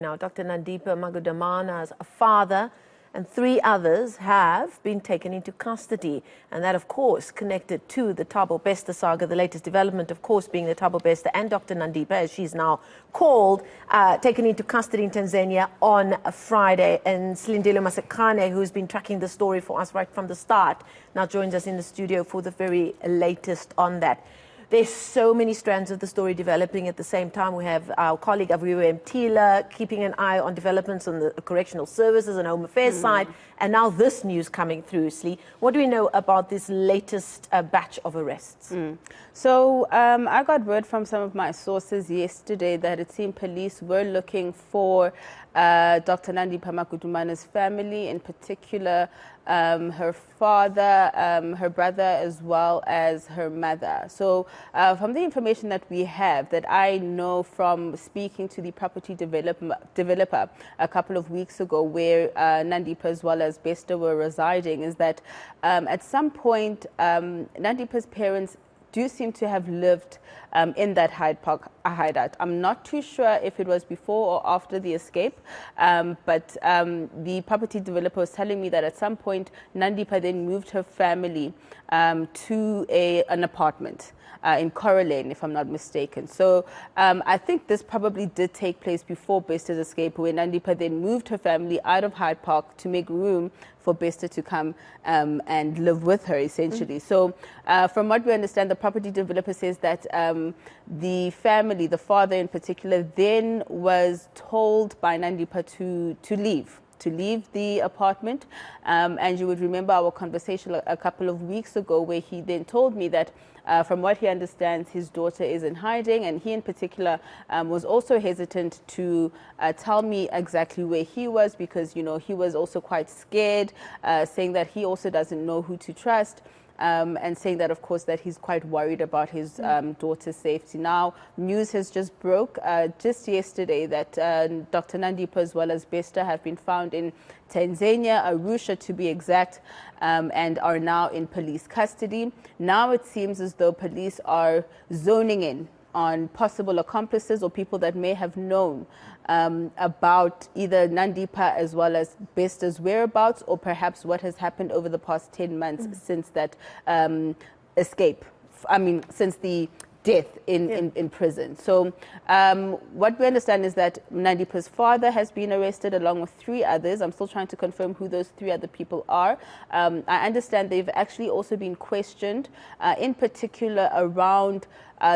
Now, Dr. Nandipha Magudumana's father and 3 others have been taken into custody. And that, of course, connected to the Thabo Bester saga, the latest development, of course, being the Thabo Bester and Dr. Nandipha, as she's now called, taken into custody in Tanzania on a Friday. And Silindelo Masikane, who's been tracking the story for us right from the start, now joins us in the studio for the very latest on that. There's so many strands of the story developing at the same time. We have our colleague Aviwe Mtila keeping an eye on developments on the correctional services and home affairs side, and now this news coming through. Slee, what do we know about this latest batch of arrests? So I got word from some of my sources yesterday that it seemed police were looking for Dr. Nandipha Magudumana's family, in particular her father, her brother, as well as her mother. So from the information that we have, that I know from speaking to the property developer a couple of weeks ago, where Nandipha as well as Bester were residing, is that at some point Nandipha's parents do seem to have lived in that Hyde Park hideout. I'm not too sure if it was before or after the escape, but the property developer was telling me that at some point Nandipha then moved her family to an apartment in Coralane, if I'm not mistaken. So I think this probably did take place before Bester's escape, where Nandipha then moved her family out of Hyde Park to make room for Bester to come and live with her, essentially. So from what we understand, the property developer says that the family, the father in particular, then was told by Nandipha to leave the apartment. And you would remember our conversation a couple of weeks ago, where he then told me that from what he understands, his daughter is in hiding, and he in particular was also hesitant to tell me exactly where he was, because, you know, he was also quite scared, saying that he also doesn't know who to trust. And saying that, of course, that he's quite worried about his daughter's safety. Now, news has just broke just yesterday that Dr. Nandipha as well as Bester have been found in Tanzania, Arusha to be exact, and are now in police custody. Now it seems as though police are zoning in on possible accomplices or people that may have known about either Nandipha as well as Bester's whereabouts, or perhaps what has happened over the past 10 months since that escape. I mean, since the death in prison. So what we understand is that Nandipha's father has been arrested along with 3 others. I'm still trying to confirm who those 3 other people are. I understand they've actually also been questioned, in particular around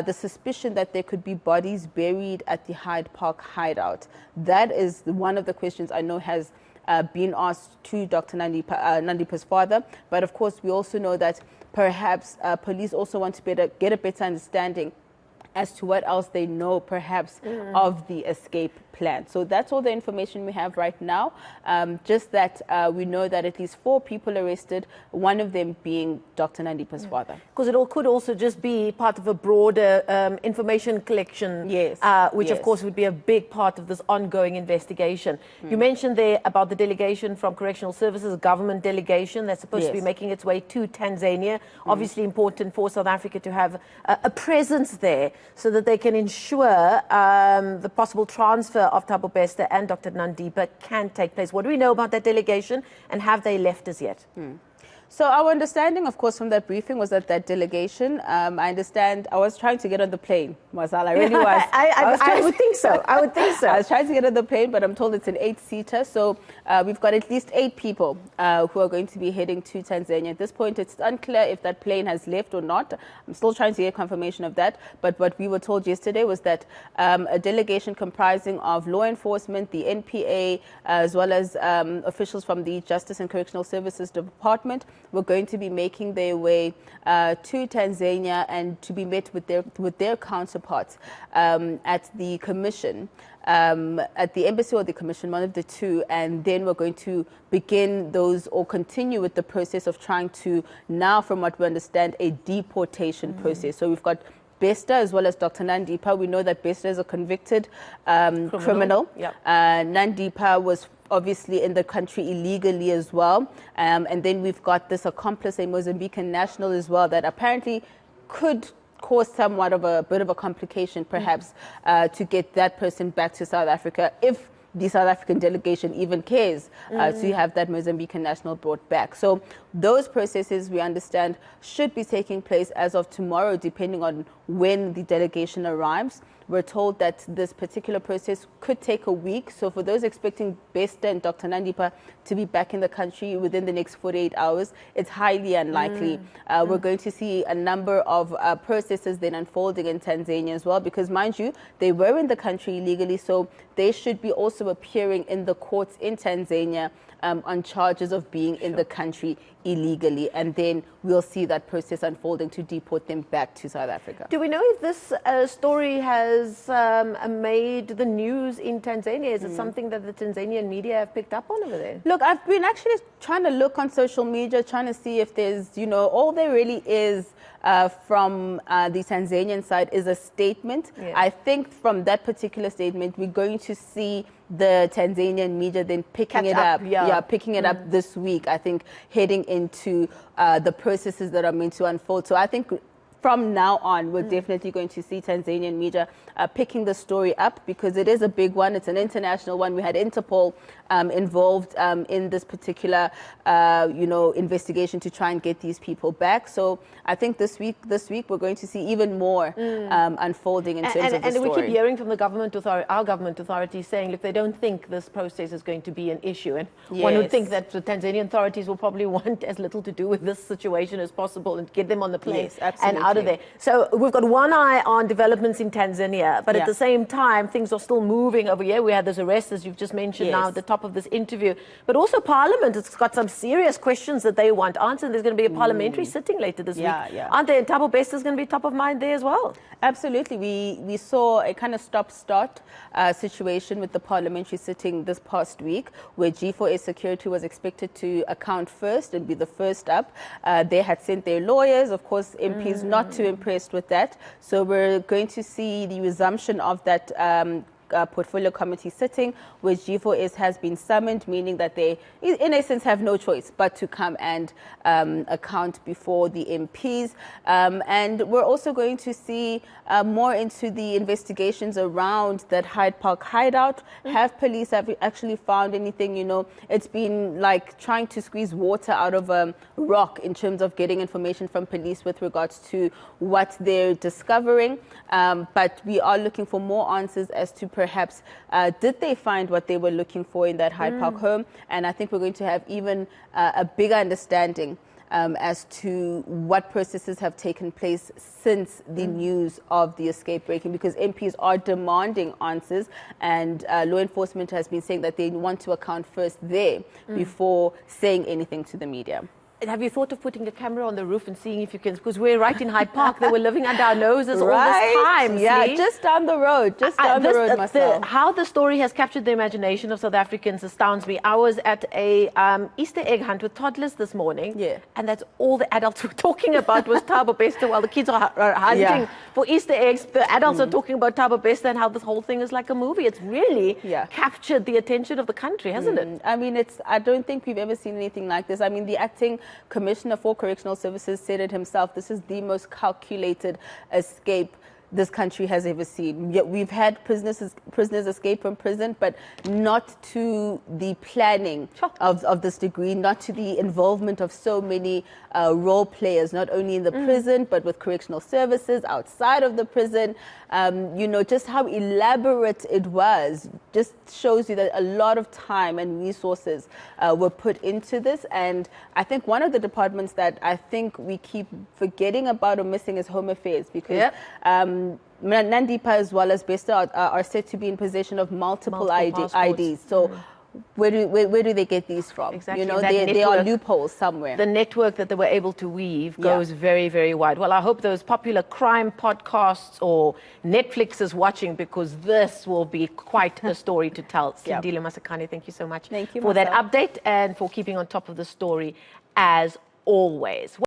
the suspicion that there could be bodies buried at the Hyde Park hideout. That is one of the questions I know has been asked to Dr. Nandipha's father. But of course, we also know that perhaps police also want to get a better understanding as to what else they know, perhaps, of the escape plan. So that's all the information we have right now. Just that we know that at least 4 people arrested, one of them being Dr. Nandipha's father. Because it could also just be part of a broader information collection, which of course would be a big part of this ongoing investigation. You mentioned there about the delegation from Correctional Services, a government delegation that's supposed to be making its way to Tanzania. Obviously important for South Africa to have a presence there, so that they can ensure the possible transfer of Thabo Bester and Dr. Nandipha can take place. What do we know about that delegation, and have they left as yet? So our understanding, of course, from that briefing was that delegation, I understand, I was trying to get on the plane, Mazal, I really was. I would think so. I would think so. I was trying to get on the plane, but I'm told it's an 8-seater. So we've got at least 8 people who are going to be heading to Tanzania. At this point, it's unclear if that plane has left or not. I'm still trying to get confirmation of that. But what we were told yesterday was that a delegation comprising of law enforcement, the NPA, as well as officials from the Justice and Correctional Services Department, were going to be making their way to Tanzania and to be met with their counterparts at the commission, at the embassy or the commission, one of the two, and then we're going to begin those or continue with the process of trying to now, from what we understand, a deportation process. So we've got Bester as well as Dr. Nandipha. We know that Bester is a convicted criminal. Nandipha was obviously in the country illegally as well. And then we've got this accomplice, a Mozambican national as well, that apparently could cause somewhat of a bit of a complication, perhaps, to get that person back to South Africa if the South African delegation even cares to have that Mozambican national brought back. So those processes, we understand, should be taking place as of tomorrow, depending on when the delegation arrives. We're told that this particular process could take a week. So for those expecting Bester and Dr. Nandipha to be back in the country within the next 48 hours, it's highly unlikely. We're going to see a number of processes then unfolding in Tanzania as well, because mind you, they were in the country illegally, so they should be also appearing in the courts in Tanzania on charges of being in the country illegally, and then we'll see that process unfolding to deport them back to South Africa. Do we know if this story has made the news in Tanzania? Is it something that the Tanzanian media have picked up on over there? Look, I've been actually trying to look on social media, trying to see if there's, all there really is from the Tanzanian side is a statement. Yeah. I think from that particular statement, we're going to see the Tanzanian media then picking it up. Picking it up this week, I think, heading into the processes that are meant to unfold. So I think from now on, we're definitely going to see Tanzanian media picking the story up, because it is a big one. It's an international one. We had Interpol involved in this particular, investigation to try and get these people back. So I think this week we're going to see even more unfolding in terms of the story. And we keep hearing from the our government authorities saying, look, they don't think this process is going to be an issue. And one would think that the Tanzanian authorities will probably want as little to do with this situation as possible and get them on the plane and out of there. So we've got one eye on developments in Tanzania, but at the same time, things are still moving over here. We had this arrest, as you've just mentioned now at the top of this interview, but also Parliament has got some serious questions that they want answered. There's going to be a parliamentary sitting later this week. Aren't they? And Thabo Bester is going to be top of mind there as well. Absolutely. We saw a kind of stop-start situation with the parliamentary sitting this past week, where G4S Security was expected to account first and be the first up. They had sent their lawyers, of course, MPs not too impressed with that. So we're going to see the resumption of that portfolio committee sitting, which G4S has been summoned, meaning that they, in essence, have no choice but to come and account before the MPs. And we're also going to see more into the investigations around that Hyde Park hideout. Have police actually found anything? It's been like trying to squeeze water out of a rock in terms of getting information from police with regards to what they're discovering. But we are looking for more answers as to perhaps did they find what they were looking for in that Hyde Park home? And I think we're going to have even a bigger understanding as to what processes have taken place since the news of the escape breaking, because MPs are demanding answers, and law enforcement has been saying that they want to account first there before saying anything to the media. Have you thought of putting a camera on the roof and seeing if you can, because we're right in Hyde Park, they were living under our noses all this time. Yeah, just down the road, myself. How the story has captured the imagination of South Africans astounds me. I was at a Easter egg hunt with toddlers this morning, and that's all the adults were talking about was Thabo Bester while the kids are hunting for Easter eggs. The adults are talking about Thabo Bester and how this whole thing is like a movie. It's really captured the attention of the country, hasn't it? I mean, I don't think we've ever seen anything like this. I mean, the acting Commissioner for Correctional Services said it himself. This is the most calculated escape this country has ever seen. Yet we've had prisoners escape from prison, but not to the planning of this degree, not to the involvement of so many role players, not only in the prison, but with correctional services outside of the prison. Just how elaborate it was just shows you that a lot of time and resources were put into this. And I think one of the departments that I think we keep forgetting about or missing is Home Affairs, because Nandipha as well as Bester are said to be in possession of multiple IDs. So where do they get these from? Exactly. There are loopholes somewhere. The network that they were able to weave goes very, very wide. Well, I hope those popular crime podcasts or Netflix is watching, because this will be quite a story to tell. Silindelo Masikane, thank you so much for that update and for keeping on top of the story as always.